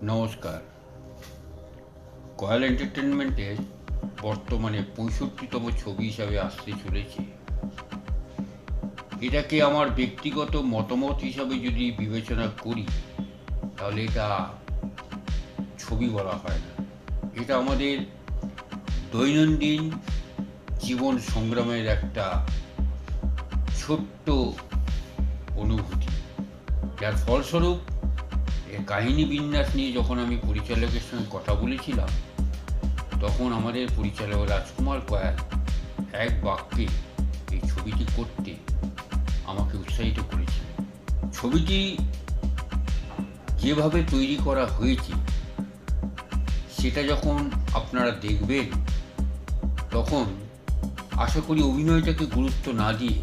নমস্কার। কয়াল এন্টারটেনমেন্টের বর্তমানে 65তম ছবি হিসাবে আসতে চলেছে। এটাকে আমার ব্যক্তিগত মতামত হিসাবে যদি বিবেচনা করি, তাহলে এটা ছবি বলা হয় না। এটা আমাদের দৈনন্দিন জীবন সংগ্রামের একটা ছোট্ট অনুভূতি, যার ফলস্বরূপ এর কাহিনী বিন্যাস নিয়ে যখন আমি পরিচালকের সঙ্গে কথা বলেছিলাম, তখন আমাদের পরিচালক রাজকুমার কয়াল এক বাক্যে এই ছবিটি করতে আমাকে উৎসাহিত করেছিল। ছবিটি যেভাবে তৈরি করা হয়েছে, সেটা যখন আপনারা দেখবেন, তখন আশা করি অভিনয়টাকে গুরুত্ব না দিয়ে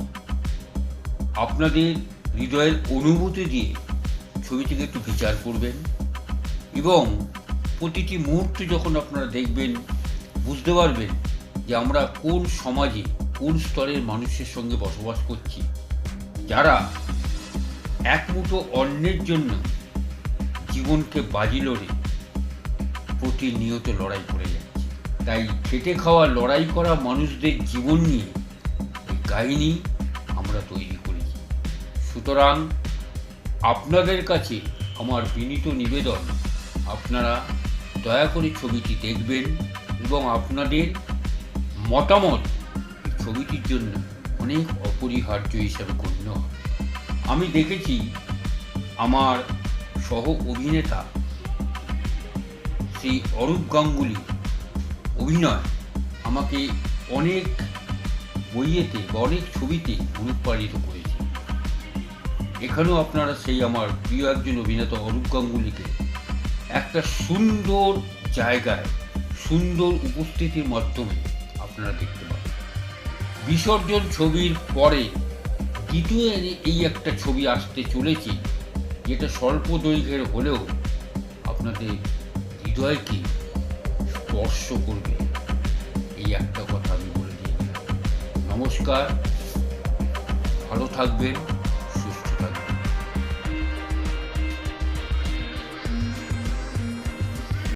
আপনাদের হৃদয়ের অনুভূতি দিয়ে ছবিটিকে একটু বিচার করবেন, এবং প্রতিটি মুহূর্তে যখন আপনারা দেখবেন, বুঝতে পারবেন যে আমরা কোন সমাজে, কোন স্তরের মানুষের সঙ্গে বসবাস করছি, যারা এক মুঠো অন্যের জন্য জীবনকে বাজি লড়ে প্রতিনিয়ত লড়াই করে যাচ্ছে। তাই খেটে খাওয়া, লড়াই করা মানুষদের জীবন নিয়ে এই কাহিনী আমরা তৈরি করেছি। সুতরাং আপনাদের কাছে আমার বিনীত নিবেদন, আপনারা দয়া করে ছবিটি দেখবেন এবং আপনাদের মতামত এই ছবিটির জন্য অনেক অপরিহার্য হিসাবে গণ্য হবে। আমি দেখেছি আমার সহ অভিনেতা শ্রী অরূপ গাঙ্গুলি অভিনয় আমাকে অনেক বইয়েতে বা অনেক ছবিতে অনুপ্রাণিত করেছে। এখানেও আপনারা সেই আমার প্রিয় একজন অভিনেতা অরূপ গাঙ্গুলিকে একটা সুন্দর জায়গায়, সুন্দর উপস্থিতির মাধ্যমে আপনারা দেখতে পাবেন। বিসর্জন ছবির পরে দ্বিতীয় এই একটা ছবি আসতে চলেছে, যেটা স্বল্প দৈর্ঘ্যের হলেও আপনাদের হৃদয়কে স্পর্শ করবে। এই একটা কথা আমি বলে দিই। নমস্কার, ভালো থাকবেন।